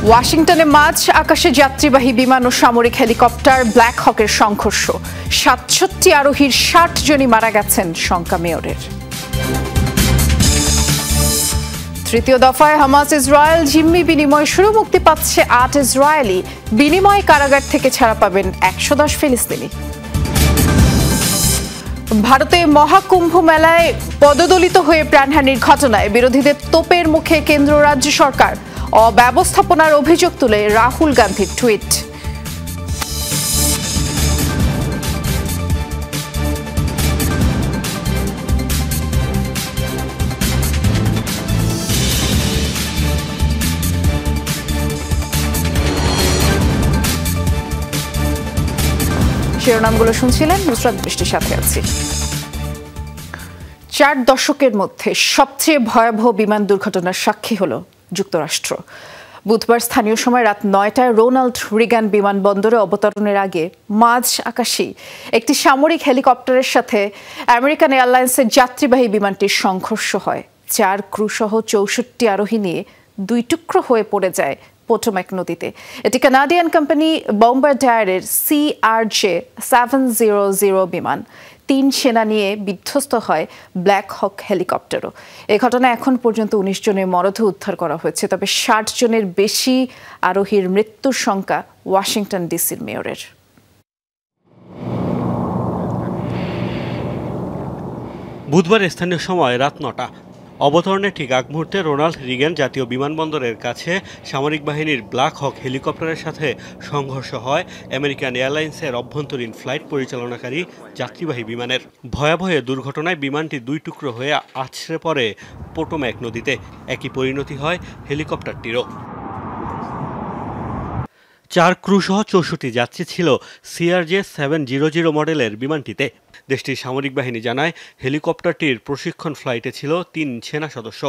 ওয়াশিংটনে মাঝ আকাশে যাত্রীবাহী বিমান ও সামরিক হেলিকপ্টার ব্ল্যাক হকের সংঘর্ষ ৬৭ আরোহীর ৬০ জনই মারা গেছেন শঙ্কা মেয়রের। তৃতীয় দফায় হামাস ইসরায়েল জিম্মি বিনিময় শুরু, মুক্তি পাচ্ছে ৮ ইসরায়েলি, বিনিময় কারাগার থেকে ছাড়া পাবেন ১১০ ফিলিস্তিনি। ভারতে মহাকুম্ভ মেলায় পদদলিত হয়ে প্রাণহানির ঘটনায় বিরোধীদের তোপের মুখে কেন্দ্র রাজ্য সরকার, অব্যবস্থাপনার অভিযোগ তুলে রাহুল গান্ধীর টুইট। শিরোনামগুলো শুনছিলেন, নুসরাত বৃষ্টির সাথে আছি। ৪ দশকের মধ্যে সবচেয়ে ভয়াবহ বিমান দুর্ঘটনার সাক্ষী হল যুক্তরাষ্ট্র। বুধবার স্থানীয় সময় রাত ৯টায় রোনাল্ড রিগান বিমানবন্দরে অবতরণের আগে মাঝ আকাশে একটি সামরিক হেলিকপ্টারের সাথে আমেরিকান এয়ারলাইন্সের যাত্রীবাহী বিমানটির সংঘর্ষ হয়। ৪ ক্রুসহ ৬৪ আরোহী নিয়ে ২ টুকরো হয়ে পড়ে যায় পোটোম্যাক নদীতে। এটি কানাডিয়ান কোম্পানি বম্বারডায়ারের CRJ-700 বিমান। ৩ সেনা নিয়ে বিধ্বস্ত হয় ব্ল্যাক হক হেলিকপ্টারও। এ ঘটনায় এখন পর্যন্ত ১৯ জনের মরদেহ উদ্ধার করা হয়েছে, তবে ৬০ জনের বেশি আরোহীর মৃত্যুর শঙ্কা ওয়াশিংটন ডিসির মেয়রের। বুধবার স্থানীয় সময় রাত ৯টা অবতরণের ঠিক আগ মুহূর্তে রোনাল্ড রিগান জাতীয় বিমানবন্দরের কাছে সামরিক বাহিনীর ব্ল্যাক হক হেলিকপ্টারের সাথে সংঘর্ষ হয় আমেরিকান এয়ারলাইন্সের অভ্যন্তরীণ ফ্লাইট পরিচালনাকারী যাত্রীবাহী বিমানের। ভয়াবহ দুর্ঘটনায় বিমানটি ২ টুকরো হয়ে আছড়ে পড়ে পোটোম্যাক নদীতে। একই পরিণতি হয় হেলিকপ্টারটিরও। ৪ ক্রুসহ ৬৪ যাত্রী ছিল CRJ-700 মডেলের বিমানটিতে। দেশটির সামরিক বাহিনী জানায়, হেলিকপ্টারটির প্রশিক্ষণ ফ্লাইটে ছিল ৩ সেনা সদস্য,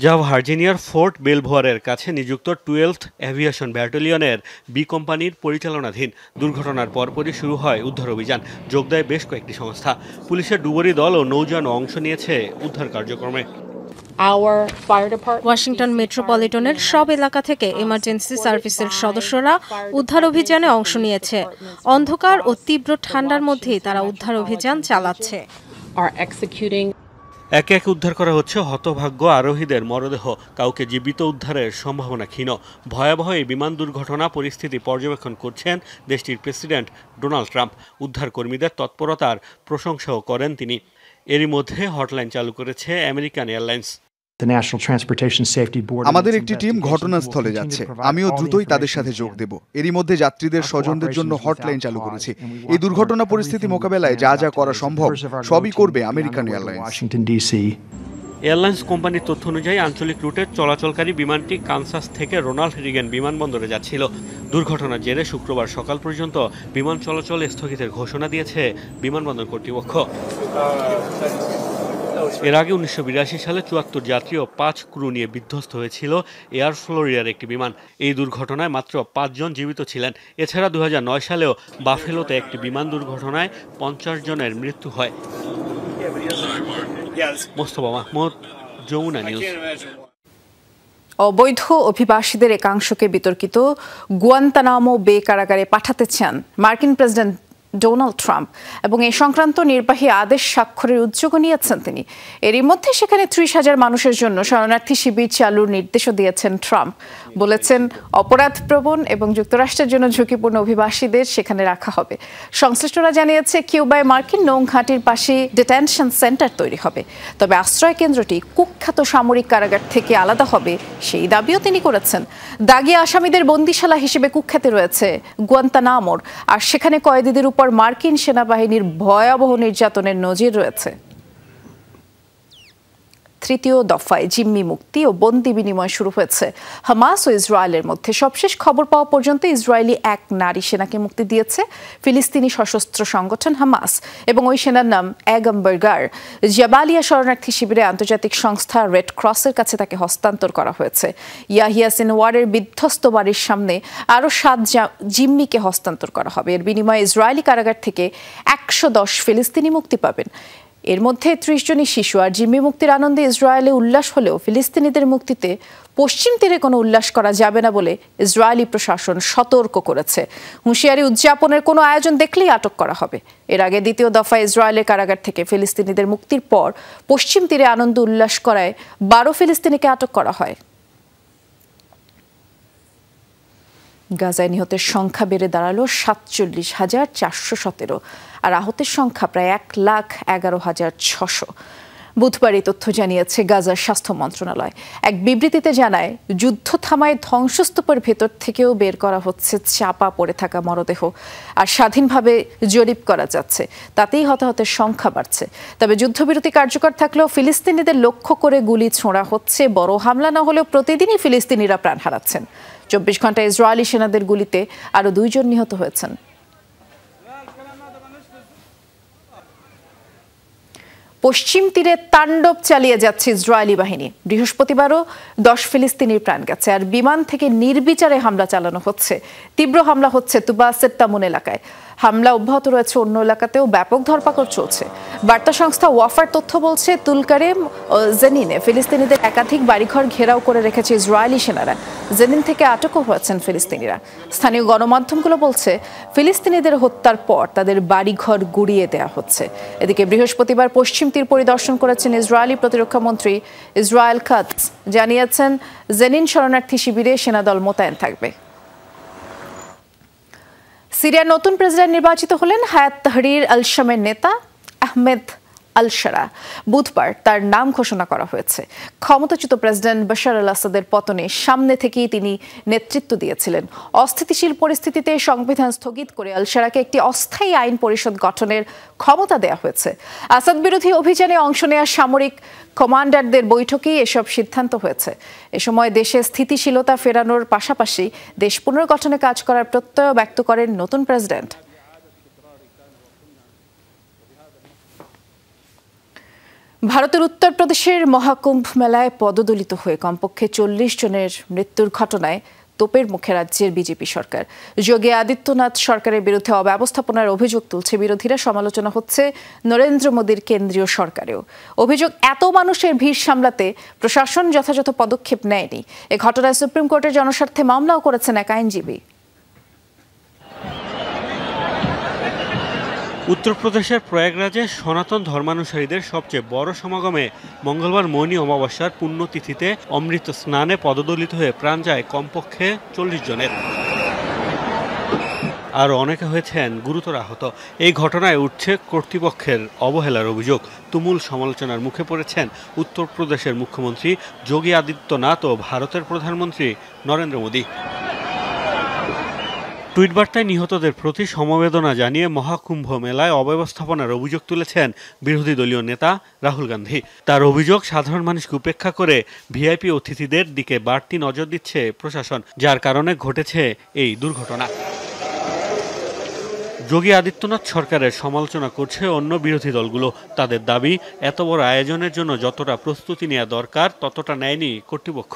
যা ভার্জিনিয়ার ফোর্ট বেলভোয়ারের কাছে নিযুক্ত 12th এভিয়েশন ব্যাটালিয়নের বি কোম্পানির পরিচালনাধীন। দুর্ঘটনার পরপরই শুরু হয় উদ্ধার অভিযান। যোগ দেয় বেশ কয়েকটি সংস্থা। পুলিশের ডুবুরি দল ও নৌযানও অংশ নিয়েছে উদ্ধার কার্যক্রমে। ওয়াশিংটন মেট্রোপলিটনের সব এলাকা থেকে এমার্জেন্সি সার্ভিসের সদস্যরা উদ্ধার অভিযানে অংশ নিয়েছে। অন্ধকার ও তীব্র ঠান্ডার মধ্যেই তারা উদ্ধার অভিযান চালাচ্ছে। একে একে উদ্ধার করা হচ্ছে হতভাগ্য আরোহীদের মরদেহ। কাউকে জীবিত উদ্ধারের সম্ভাবনা ক্ষীণ। ভয়াবহ এই বিমান দুর্ঘটনা পরিস্থিতি পর্যবেক্ষণ করছেন দেশটির প্রেসিডেন্ট ডোনাল্ড ট্রাম্প। উদ্ধার কর্মীদের তৎপরতার প্রশংসাও করেন তিনি। এরই মধ্যে হটলাইন চালু করেছে আমেরিকান এয়ারলাইন্স। আমাদের একটি টিম ঘটনাস্থলে যাচ্ছে। আমিও দ্রুতই তাদের সাথে যোগ দেব। এরই মধ্যে যাত্রীদের স্বজনদের জন্য হটলাইন চালু করেছি। এই দুর্ঘটনা পরিস্থিতি মোকাবেলায় যা যা করা সম্ভব সবই করবে আমেরিকান এয়ারলাইন্স। এয়ারলাইন্স কোম্পানির তথ্য অনুযায়ী আঞ্চলিক রুটে চলাচলকারী বিমানটি কানসাস থেকে রোনাল্ড রিগান বিমানবন্দরে যাচ্ছিল। দুর্ঘটনার জেরে শুক্রবার সকাল পর্যন্ত বিমান চলাচল স্থগিতের ঘোষণা দিয়েছে বিমানবন্দর কর্তৃপক্ষ। এর আগে ১৯৮২ সালে ৭৪ যাত্রী ও ৫ ক্রু নিয়ে বিধ্বস্ত হয়েছিল এয়ার ফ্লোরিডার একটি বিমান। এই দুর্ঘটনায় মাত্র ৫ জন জীবিত ছিলেন। এছাড়া ২০০৯ সালেও বাফেলোতে একটি বিমান দুর্ঘটনায় ৫০ জনের মৃত্যু হয়। মোস্তফা মাহমুদ, যমুনা নিউজ। অবৈধ অভিবাসীদের একাংশকে বিতর্কিত গুয়ান্তানামো বে কারাগারে পাঠাতে চান মার্কিন প্রেসিডেন্ট ডোনাল্ড ট্রাম্প এবং এই সংক্রান্ত নির্বাহী আদেশ স্বাক্ষরের উদ্যোগও নিয়েছেন তিনি। এরই মধ্যে সেখানে ৩০,০০০ মানুষের জন্য শরণার্থী শিবির চালুর নির্দেশও দিয়েছেন ট্রাম্প। বলেছেন, অপরাধপ্রবণ এবং যুক্তরাষ্ট্রের জন্য ঝুঁকিপূর্ণ অভিবাসীদের সেখানে রাখা হবে। সংশ্লিষ্টরা জানিয়েছে, কিউবায় মার্কিন নৌঘাঁটির পাশে ডিটেনশন সেন্টার তৈরি হবে, তবে আশ্রয় কেন্দ্রটি কুখ্যাত সামরিক কারাগার থেকে আলাদা হবে সেই দাবিও তিনি করেছেন। দাগী আসামিদের বন্দিশালা হিসেবে কুখ্যাতি রয়েছে গুয়ান্তানামোর, আর সেখানে কয়েদিদের উপর মার্কিন সেনাবাহিনীর ভয়াবহ নির্যাতনের নজির রয়েছে। তৃতীয় দফায় জিম্মি মুক্তি ও বন্দি বিনিময় শুরু হয়েছে হামাস ও ইসরায়েলের মধ্যে। সবশেষ খবর পাওয়া পর্যন্ত ইসরায়েলি এক নারী সেনাকে মুক্তি দিয়েছে ফিলিস্তিনি সশস্ত্র সংগঠন হামাস, এবং ওই সেনার নাম এগম বার্গার। জাবালিয়া শরণার্থী শিবিরে আন্তর্জাতিক সংস্থা রেড ক্রসের কাছে তাকে হস্তান্তর করা হয়েছে। ইয়াহিয়া সিনওয়ারের বিধ্বস্ত বাড়ির সামনে আরও ৭ জিম্মিকে হস্তান্তর করা হবে। এর বিনিময়ে ইসরায়েলি কারাগার থেকে ১১০ ফিলিস্তিনি মুক্তি পাবেন। এর মধ্যে ৩০ জনই শিশু। আর জিম্মি মুক্তির আনন্দে ইসরায়েলে উল্লাস হলেও ফিলিস্তিনিদের মুক্তিতে পশ্চিম তীরে কোনো উল্লাস করা যাবে না বলে ইসরায়েলি প্রশাসন সতর্ক করেছে। হুঁশিয়ারি উদযাপনের কোনো আয়োজন দেখলেই আটক করা হবে। এর আগে দ্বিতীয় দফায় ইসরায়েলের কারাগার থেকে ফিলিস্তিনিদের মুক্তির পর পশ্চিম তীরে আনন্দ উল্লাস করায় ১২ ফিলিস্তিনিকে আটক করা হয়। গাজায় নিহতের সংখ্যা বেড়ে দাঁড়ালো ৪৭,৪১৭ আর আহতের সংখ্যা প্রায় ১,১১,৬০০। বুধবার এই তথ্য জানিয়েছে গাজার স্বাস্থ্য মন্ত্রণালয়। এক বিবৃতিতে জানায়, যুদ্ধ থামায় ধ্বংসস্তূপের ভেতর থেকেও বের করা হচ্ছে চাপা পড়ে থাকা মরদেহ আর স্বাধীনভাবে জরিপ করা যাচ্ছে। তাতেই হতাহতের সংখ্যা বাড়ছে। তবে যুদ্ধবিরতি কার্যকর থাকলেও ফিলিস্তিনিদের লক্ষ্য করে গুলি ছোঁড়া হচ্ছে। বড় হামলা না হলেও প্রতিদিনই ফিলিস্তিনিরা প্রাণ হারাচ্ছেন। ২৪ ঘন্টায় ইসরায়েলি সেনাদের গুলিতে আরও ২ জন নিহত হয়েছেন। পশ্চিম তীরে তাণ্ডব চালিয়ে যাচ্ছে ইসরায়েলি বাহিনী। বৃহস্পতিবারও ১০ ফিলিস্তিনির প্রাণ গেছে। আর বিমান থেকে নির্বিচারে হামলা চালানো হচ্ছে। তীব্র হামলা হচ্ছে তুবা সেত্তামুন এলাকায়। হামলা অব্যাহত রয়েছে অন্য এলাকাতেও ব্যাপক ধরপাকড় চলছে। বার্তা সংস্থা ওয়াফার তথ্য বলছে, তুলকারেম ও জেনিনে ফিলিস্তিনিদের একাধিক বাড়িঘর ঘেরাও করে রেখেছে ইসরায়েলি সেনারা। জেনিন থেকে আটকও হয়েছেন ফিলিস্তিনিরা। স্থানীয় গণমাধ্যমগুলো বলছে, ফিলিস্তিনিদের হত্যার পর তাদের বাড়িঘর গুড়িয়ে দেওয়া হচ্ছে। এদিকে বৃহস্পতিবার পশ্চিম তীর পরিদর্শন করেছেন ইসরায়েলি প্রতিরক্ষা মন্ত্রী ইসরায়েল কাটজ। জানিয়েছেন, জেনিন শরণার্থী শিবিরে সেনাদল মোতায়েন থাকবে। সিরিয়ার নতুন প্রেসিডেন্ট নির্বাচিত হলেন হায়াত তাহরির আল শামের নেতা আহমেদ আল শারা। বুধবার তার নাম ঘোষণা করা হয়েছে। ক্ষমতাচ্যুত প্রেসিডেন্ট বাশার আল আসাদের পতনে সামনে থেকেই তিনি নেতৃত্ব দিয়েছিলেন। অস্থিতিশীল পরিস্থিতিতে সংবিধান স্থগিত করে আল শারাকে একটি অস্থায়ী আইন পরিষদ গঠনের ক্ষমতা দেওয়া হয়েছে। আসাদ বিরোধী অভিযানে অংশ নেওয়া সামরিক কমান্ডারদের বৈঠকেই এসব সিদ্ধান্ত হয়েছে। এ সময় দেশে স্থিতিশীলতা ফেরানোর পাশাপাশি দেশ পুনর্গঠনে কাজ করার প্রত্যয় ব্যক্ত করেন নতুন প্রেসিডেন্ট। ভারতের উত্তরপ্রদেশের মহাকুম্ভ মেলায় পদদলিত হয়ে কমপক্ষে ৪০ জনের মৃত্যুর ঘটনায় তোপের মুখে রাজ্যের বিজেপি সরকার। যোগী আদিত্যনাথ সরকারের বিরুদ্ধে অব্যবস্থাপনার অভিযোগ তুলছে বিরোধীরা। সমালোচনা হচ্ছে নরেন্দ্র মোদীর কেন্দ্রীয় সরকারেও। অভিযোগ, এত মানুষের ভিড় সামলাতে প্রশাসন যথাযথ পদক্ষেপ নেয়নি। এ ঘটনায় সুপ্রিম কোর্টের জনস্বার্থে মামলাও করেছেন এক আইনজীবী। উত্তরপ্রদেশের প্রয়াগরাজে সনাতন ধর্মানুসারীদের সবচেয়ে বড় সমাগমে মঙ্গলবার মৌনী অমাবস্যার পুণ্যতিথিতে অমৃত স্নানে পদদলিত হয়ে প্রাণ যায় কমপক্ষে ৪০ জনের। আর অনেকে হয়েছেন গুরুতর আহত। এই ঘটনায় উঠছে কর্তৃপক্ষের অবহেলার অভিযোগ। তুমুল সমালোচনার মুখে পড়েছেন উত্তরপ্রদেশের মুখ্যমন্ত্রী যোগী আদিত্যনাথ ও ভারতের প্রধানমন্ত্রী নরেন্দ্র মোদী। টুইট বার্তায় নিহতদের প্রতি সমবেদনা জানিয়ে মহাকুম্ভ মেলায় অব্যবস্থাপনার অভিযোগ তুলেছেন বিরোধী দলীয় নেতা রাহুল গান্ধী। তার অভিযোগ, সাধারণ মানুষকে উপেক্ষা করে ভিআইপি অতিথিদের দিকে বাড়তি নজর দিচ্ছে প্রশাসন, যার কারণে ঘটেছে এই দুর্ঘটনা। যোগী আদিত্যনাথ সরকারের সমালোচনা করছে অন্য বিরোধী দলগুলো। তাদের দাবি, এত বড় আয়োজনের জন্য যতটা প্রস্তুতি নেওয়া দরকার ততটা নেয়নি কর্তৃপক্ষ।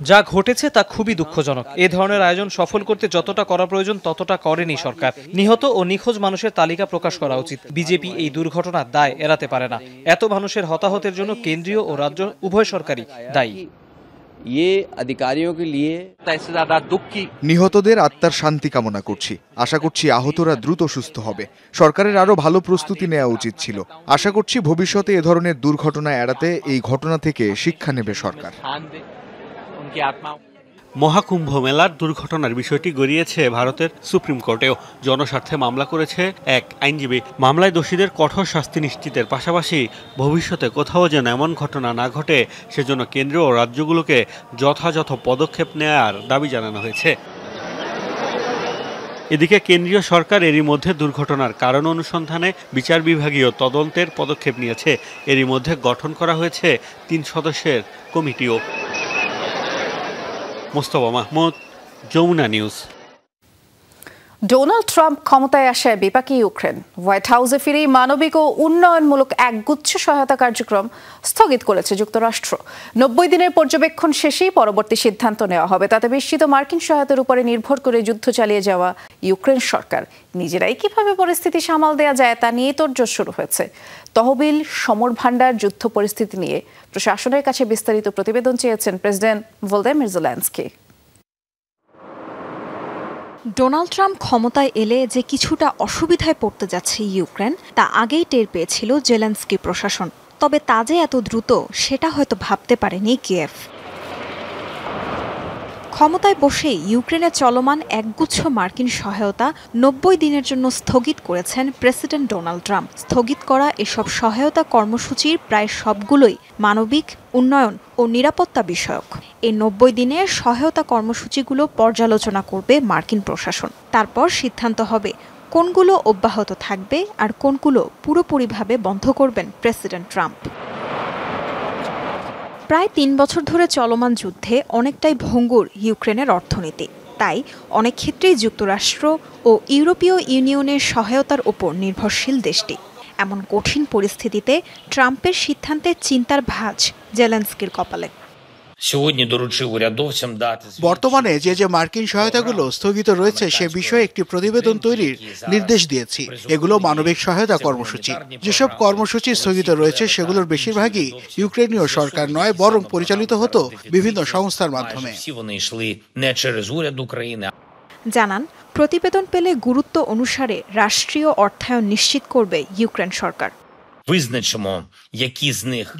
যা ঘটেছে তা খুবই দুঃখজনক। এ ধরনের আয়োজন সফল করতে যতটা করা প্রয়োজন ততটা করেনি সরকার। নিহত ও নিখোঁজ মানুষের তালিকা প্রকাশ করা উচিত। বিজেপি এই দুর্ঘটনার দায় এড়াতে পারে না। এত মানুষের হতাহতের জন্য কেন্দ্রীয় ও রাজ্য উভয় সরকারই দায়ী। নিহতদের আত্মার শান্তি কামনা করছি। আশা করছি আহতরা দ্রুত সুস্থ হবে। সরকারের আরো ভালো প্রস্তুতি নেওয়া উচিত ছিল। আশা করছি ভবিষ্যতে এ ধরনের দুর্ঘটনা এড়াতে এই ঘটনা থেকে শিক্ষা নেবে সরকার। মহাকুম্ভ মেলার দুর্ঘটনার বিষয়টি গড়িয়েছে ভারতের সুপ্রিম কোর্টেও। জনস্বার্থে মামলা করেছে এক আইনজীবী। মামলায় দোষীদের কঠোর শাস্তি নিশ্চিতের পাশাপাশি ভবিষ্যতে কোথাও যেন এমন ঘটনা না ঘটে সেজন্য কেন্দ্র ও রাজ্যগুলোকে যথাযথ পদক্ষেপ নেওয়ার দাবি জানানো হয়েছে। এদিকে কেন্দ্রীয় সরকার এরই মধ্যে দুর্ঘটনার কারণ অনুসন্ধানে বিচার বিভাগীয় তদন্তের পদক্ষেপ নিয়েছে। এরই মধ্যে গঠন করা হয়েছে ৩ সদস্যের কমিটিও। Mostafa Mahmud, Jamuna news. Donald Trump ক্ষমতায় আসায় বিপাকে ইউক্রেন। হোয়াইট হাউসে ফিরেই মানবিক ও উন্নয়নমূলক একগুচ্ছ সহায়তা কার্যক্রম স্থগিত করেছে যুক্তরাষ্ট্র। 90 দিনের পর্যবেক্ষণ শেষেই পরবর্তী সিদ্ধান্ত নেওয়া হবে। তাতে বিস্তৃত মার্কিন সহায়তার উপরে নির্ভর করে যুদ্ধ চালিয়ে যাওয়া ইউক্রেন সরকার নিজেরাই কিভাবে পরিস্থিতি সামাল দেওয়া যায় তা নিয়ে তোড়জোড় শুরু হয়েছে। তহবিল, সমর ভাণ্ডার, যুদ্ধ পরিস্থিতি নিয়ে প্রশাসনের কাছে বিস্তারিত প্রতিবেদন চেয়েছেন president Volodymyr Zelensky. Donald Trump ক্ষমতায় এলে যে কিছুটা অসুবিধায় পড়তে যাচ্ছে ইউক্রেন তা আগেই টের পেয়েছিল জেলেনস্কি প্রশাসন। তবে তা যে এত দ্রুত সেটা হয়তো ভাবতে পারেনি কিয়েভ। ক্ষমতায় বসেই ইউক্রেনে চলমান একগুচ্ছ মার্কিন সহায়তা 90 দিনের জন্য স্থগিত করেছেন প্রেসিডেন্ট ডোনাল্ড ট্রাম্প। স্থগিত করা এসব সহায়তা কর্মসূচির প্রায় সবগুলোই মানবিক, উন্নয়ন ও নিরাপত্তা বিষয়ক। এই 90 দিনের সহায়তা কর্মসূচিগুলো পর্যালোচনা করবে মার্কিন প্রশাসন। তারপর সিদ্ধান্ত হবে কোনগুলো অব্যাহত থাকবে আর কোনগুলো পুরোপুরিভাবে বন্ধ করবেন প্রেসিডেন্ট ট্রাম্প। প্রায় 3 বছর ধরে চলমান যুদ্ধে অনেকটাই ভঙ্গুর ইউক্রেনের অর্থনীতি। তাই অনেক ক্ষেত্রেই যুক্তরাষ্ট্র ও ইউরোপীয় ইউনিয়নের সহায়তার ওপর নির্ভরশীল দেশটি। এমন কঠিন পরিস্থিতিতে ট্রাম্পের সিদ্ধান্তে চিন্তার ভাঁজ জেলেনস্কির কপালে। বর্তমানে যে মার্কিন সহায়তাগুলো স্থগিত রয়েছে সে বিষয়ে একটি প্রতিবেদন তৈরির নির্দেশ দিয়েছি। এগুলো মানবিক সহায়তা কর্মসূচি। যেসব কর্মসূচি স্থগিত রয়েছে সেগুলোর বেশিরভাগই ইউক্রেনীয় সরকার নয়, বরং পরিচালিত হতো বিভিন্ন সংস্থার মাধ্যমে। জানান, প্রতিবেদন পেলে গুরুত্ব অনুসারে রাষ্ট্রীয় অর্থায়ন নিশ্চিত করবে ইউক্রেন সরকার।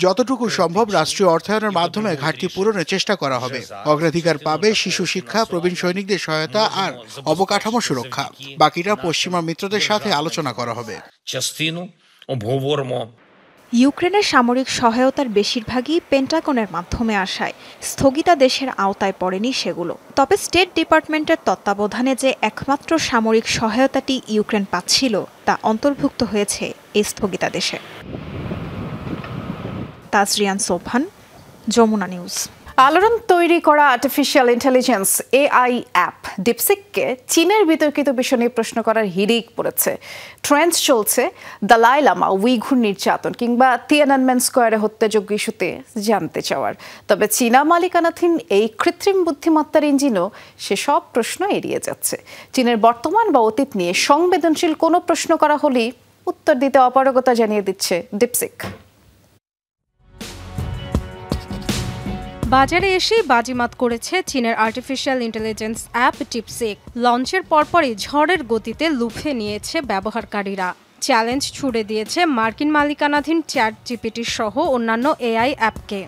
যতটুকু সম্ভব রাষ্ট্রীয় অর্থায়নের মাধ্যমে ঘাটতি পূরণের চেষ্টা করা হবে। অগ্রাধিকার পাবে শিশু শিক্ষা, প্রবীণ সৈনিকদের সহায়তা আর অবকাঠামো সুরক্ষা। বাকিটা পশ্চিমা মিত্রদের সাথে আলোচনা করা হবে। ইউক্রেনের সামরিক সহায়তার বেশিরভাগই পেন্টাগনের মাধ্যমে আসায় স্থগিতাদেশের আওতায় পড়েনি সেগুলো। তবে স্টেট ডিপার্টমেন্টের তত্ত্বাবধানে যে একমাত্র সামরিক সহায়তাটি ইউক্রেন পাচ্ছিল তা অন্তর্ভুক্ত হয়েছে এই স্থগিতাদেশে। তাজরিয়ান সোফান, যমুনা নিউজ। আলোড়ন তৈরি করা আর্টিফিশিয়াল ইন্টেলিজেন্স AI অ্যাপ ডিপসিককে চীনের বিতর্কিত বিষয় নিয়ে প্রশ্ন করার হিড়িক পড়েছে। ট্রেন্ড চলছে দালাই লামা, উইঘুর নির্যাতন কিংবা তিয়ানানমেন স্কোয়ারে হত্যাযোগ্য ইস্যুতে জানতে চাওয়ার। তবে চীনা মালিকানাধীন এই কৃত্রিম বুদ্ধিমত্তার ইঞ্জিনও সেসব প্রশ্ন এড়িয়ে যাচ্ছে। চীনের বর্তমান বা অতীত নিয়ে সংবেদনশীল কোনো প্রশ্ন করা হলেই উত্তর দিতে অপারগতা জানিয়ে দিচ্ছে ডিপসিক। বাজারে এসেই বাজিমাত করেছে চীনের আর্টিফিশিয়াল ইন্টেলিজেন্স অ্যাপ ডিপসিক। লঞ্চের পরপরই ঝড়ের গতিতে লুফে নিয়েছে ব্যবহারকারীরা। চ্যালেঞ্জ ছুড়ে দিয়েছে মার্কিন মালিকানাধীন চ্যাটজিপিটি সহ অন্যান্য AI অ্যাপকে।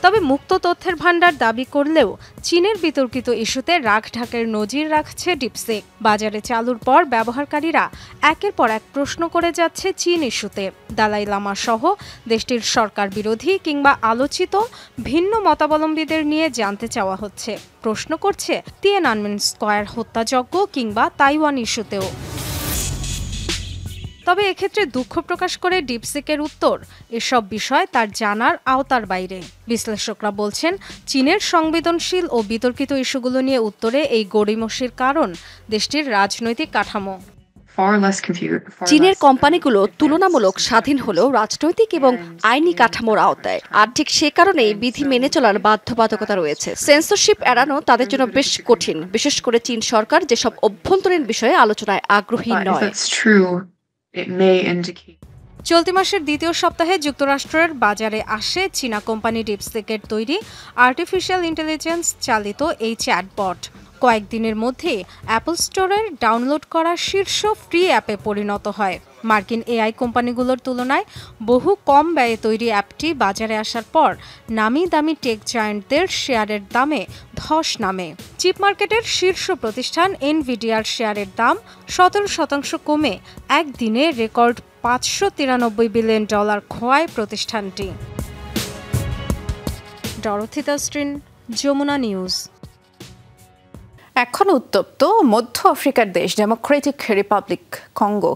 তবে মুক্ত তথ্যের ভাণ্ডার দাবি করলেও চীনের বিতর্কিত ইস্যুতে রাখঢাকের নজির রাখছে ডিপসিক। বাজারে চালুর পর ব্যবহারকারীরা একের পর এক প্রশ্ন করে যাচ্ছে চীন ইস্যুতে। দালাই লামা সহ দেশটির সরকার বিরোধী কিংবা আলোচিত ভিন্ন মতাবলম্বীদের নিয়ে জানতে চাওয়া হচ্ছে। প্রশ্ন করছে তিয়ানানমেন স্কোয়ার হত্যাযজ্ঞ কিংবা তাইওয়ান ইস্যুতেও। তবে এক্ষেত্রে দুঃখ প্রকাশ করে ডিপসিকের উত্তর, এসব বিষয় তার জানার আওতার বাইরে। বিশ্লেষকরা বলছেন, চীনের সংবেদনশীল ও বিতর্কিত ইস্যুগুলো নিয়ে উত্তরে এই গড়িমসির কারণ দেশটির রাজনৈতিক কাঠামো। চীনের কোম্পানিগুলো তুলনামূলক স্বাধীন হলেও রাজনৈতিক এবং আইনি কাঠামোর আওতায়, আর ঠিক সে কারণেই বিধি মেনে চলার বাধ্যবাধকতা রয়েছে। সেন্সরশিপ এড়ানো তাদের জন্য বেশ কঠিন, বিশেষ করে চীন সরকার যেসব অভ্যন্তরীণ বিষয়ে আলোচনায় আগ্রহী নয়। চলতি মাসের দ্বিতীয় সপ্তাহে যুক্তরাষ্ট্রের বাজারে আসে চীনা কোম্পানি ডিপসিকের তৈরি আর্টিফিশিয়াল ইন্টেলিজেন্স চালিত এই চ্যাটবট। কয়েকদিনের মধ্যে অ্যাপল স্টোরের ডাউনলোড করা শীর্ষ ফ্রি অ্যাপে পরিণত হয়। মার্কিন AI কোম্পানিগুলোর তুলনায় বহু কম ব্যয়ে তৈরি অ্যাপটি বাজারে আসার পর নামি দামি টেক জায়ান্টদের শেয়ারের দামে ধস নামে। চিপ মার্কেটের শীর্ষ প্রতিষ্ঠান এনভিডিয়ার শেয়ারের দাম 17% কমে একদিনে রেকর্ড $593 বিলিয়ন খোয়ায় প্রতিষ্ঠানটি। Dorothy Tasrin, Jamuna news. এখন উত্তপ্ত মধ্য আফ্রিকার দেশ ডেমোক্রেটিক রিপাবলিক কঙ্গো।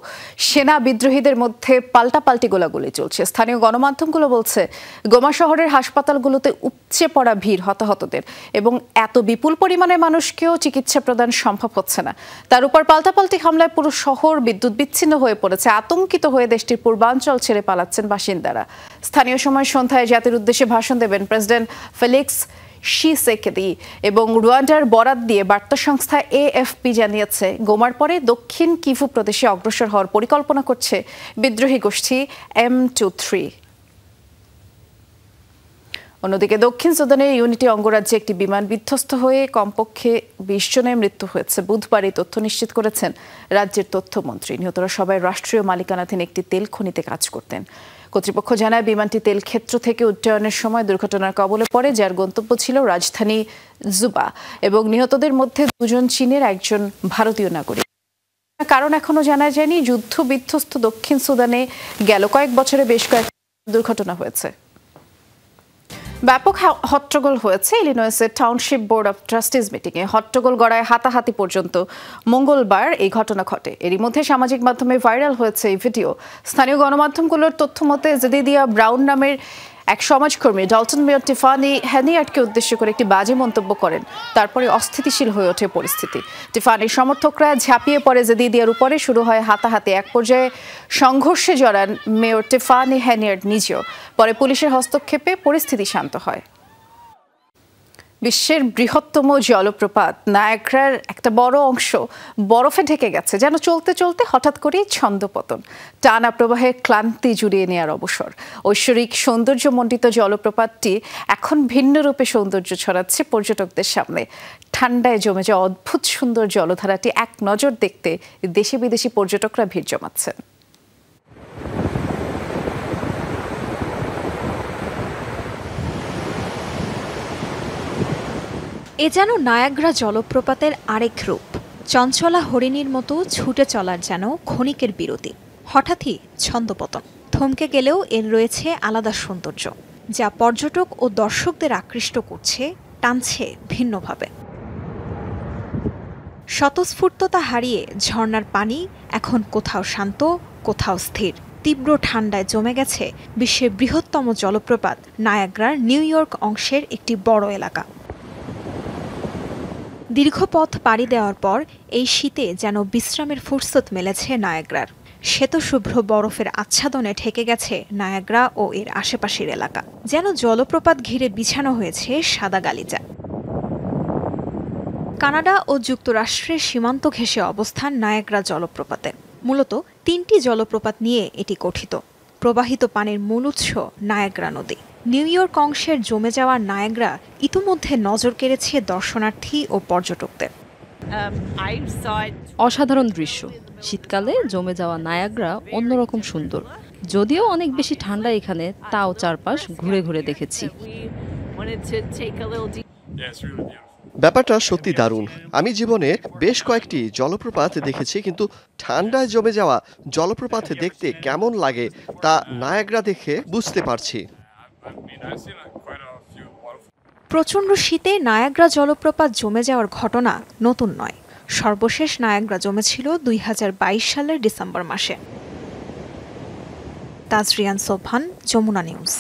সেনা বিদ্রোহীদের মধ্যে পাল্টাপাল্টি গোলাগুলি চলছে। স্থানীয় গণমাধ্যমগুলো বলছে গোমা শহরের হাসপাতালগুলোতে উপচে পড়া ভিড় হতাহতদের এবং এত বিপুল পরিমাণে মানুষকেও চিকিৎসা প্রদান সম্ভব হচ্ছে না। তার উপর পাল্টাপাল্টি হামলায় পুরো শহর বিদ্যুৎ বিচ্ছিন্ন হয়ে পড়েছে। আতঙ্কিত হয়ে দেশটির পূর্বাঞ্চল ছেড়ে পালাচ্ছেন বাসিন্দারা। স্থানীয় সময় সন্ধ্যায় জাতির উদ্দেশ্যে ভাষণ দেবেন প্রেসিডেন্ট ফেলিক্স শিসেকেদি এবং রুয়ান্ডার বরাত দিয়ে বার্তা সংস্থা এএফপি জানিয়েছে গোমার পরে দক্ষিণ কিভু প্রদেশে অগ্রসর হওয়ার পরিকল্পনা করছে বিদ্রোহী গোষ্ঠী M23। অন্যদিকে দক্ষিণ সুদানের ইউনিটি অঙ্গরাজ্যে একটি বিমান বিধ্বস্ত হয়ে কমপক্ষে 20 জনের মৃত্যু হয়েছে। বুধবার এই তথ্য নিশ্চিত করেছেন রাজ্যের তথ্যমন্ত্রী। নিহতরা সবাই রাষ্ট্রীয় মালিকানাধীন একটি তেল খনিতে কাজ করতেন। কর্তৃপক্ষ জানায় বিমানটি তেল ক্ষেত্র থেকে উড্ডয়নের সময় দুর্ঘটনার কবলে পড়ে, যার গন্তব্য ছিল রাজধানী জুবা, এবং নিহতদের মধ্যে 2 জন চীনের, 1 জন ভারতীয় নাগরিক। কারণ এখনো জানা যায়নি। যুদ্ধ বিধ্বস্ত দক্ষিণ সুদানে গেল কয়েক বছরে বেশ কয়েক দুর্ঘটনা হয়েছে। ব্যাপক হট্টগোল হয়েছে ইলিনয়েসের টাউনশিপ বোর্ড অব ট্রাস্টিজ মিটিংয়ে। হট্টগোল গড়ায় হাতাহাতি পর্যন্ত মঙ্গলবার এই ঘটনা ঘটে। এরই মধ্যে সামাজিক মাধ্যমে ভাইরাল হয়েছে এই ভিডিও। স্থানীয় গণমাধ্যমগুলোর তথ্য মতে জেদিদিয়া ব্রাউন নামের এক সমাজকর্মী ডলটন মেয়র টিফানি হ্যানিয়ার্ডকে উদ্দেশ্য করে একটি বাজে মন্তব্য করেন। তারপরে অস্থিতিশীল হয়ে ওঠে পরিস্থিতি। টিফানির সমর্থকরা ঝাঁপিয়ে পড়ে জেদিদিয়ার উপরে, শুরু হয় হাতাহাতি। এক পর্যায়ে সংঘর্ষে জড়ান মেয়র টিফানি হ্যানিয়ার্ড নিজেও। পরে পুলিশের হস্তক্ষেপে পরিস্থিতি শান্ত হয়। বিশ্বের বৃহত্তম জলপ্রপাত নায়াগ্রার একটা বড় অংশ বরফে ঢেকে গেছে, যেন চলতে চলতে হঠাৎ করেই ছন্দপতন। টানা প্রবাহে ক্লান্তি জুড়িয়ে নেওয়ার অবসর। ঐশ্বরিক সৌন্দর্যমণ্ডিত জলপ্রপাতটি এখন ভিন্ন রূপে সৌন্দর্য ছড়াচ্ছে পর্যটকদের সামনে। ঠান্ডায় জমে যাওয়া অদ্ভুত সুন্দর জলধারাটি এক নজর দেখতে দেশি বিদেশি পর্যটকরা ভিড় জমাচ্ছেন। এ যেন নায়াগ্রা জলপ্রপাতের আরেক রূপ। চঞ্চলা হরিণীর মতো ছুটে চলার যেন ক্ষণিকের বিরতি, হঠাৎই ছন্দপতন। থমকে গেলেও এর রয়েছে আলাদা সৌন্দর্য, যা পর্যটক ও দর্শকদের আকৃষ্ট করছে, টানছে ভিন্নভাবে। স্বতঃস্ফূর্ততা হারিয়ে ঝর্ণার পানি এখন কোথাও শান্ত, কোথাও স্থির। তীব্র ঠান্ডায় জমে গেছে বিশ্বের বৃহত্তম জলপ্রপাত নায়াগ্রার নিউ ইয়র্ক অংশের একটি বড় এলাকা। দীর্ঘ পথ পাড়ি দেওয়ার পর এই শীতে যেন বিশ্রামের ফুরসত মেলেছে নায়াগ্রার। শ্বেতশুভ্র বরফের আচ্ছাদনে ঠেকে গেছে নায়াগ্রা ও এর আশেপাশের এলাকা, যেন জলপ্রপাত ঘিরে বিছানো হয়েছে সাদা গালিচা। কানাডা ও যুক্তরাষ্ট্রের সীমান্ত ঘেঁষে অবস্থান নায়াগ্রা জলপ্রপাতে। মূলত 3টি জলপ্রপাত নিয়ে এটি গঠিত। প্রবাহিত পানির মূল উৎস নায়াগ্রা নদী। নিউ ইয়র্ক অংশের জমে যাওয়া নায়াগ্রা ইতিমধ্যে নজর কেড়েছে দর্শনার্থী ও পর্যটকদের। অসাধারণ দৃশ্য। শীতকালে জমে যাওয়া নায়াগ্রা অন্যরকম সুন্দর। যদিও অনেক বেশি ঠান্ডা এখানে, তাও চারপাশ ঘুরে ঘুরে দেখেছি। ব্যাপারটা সত্যি দারুণ। আমি জীবনে বেশ কয়েকটি জলপ্রপাত দেখেছি, কিন্তু ঠান্ডায় জমে যাওয়া জলপ্রপাত দেখতে কেমন লাগে তা নায়াগ্রা দেখে বুঝতে পারছি। প্রচণ্ড শীতে নায়াগ্রা জলপ্রপাত জমে যাওয়ার ঘটনা নতুন নয়। সর্বশেষ নায়াগ্রা জমেছিল 2022 সালের ডিসেম্বর মাসে। তাজরিয়ান সোবহান, যমুনা নিউজ।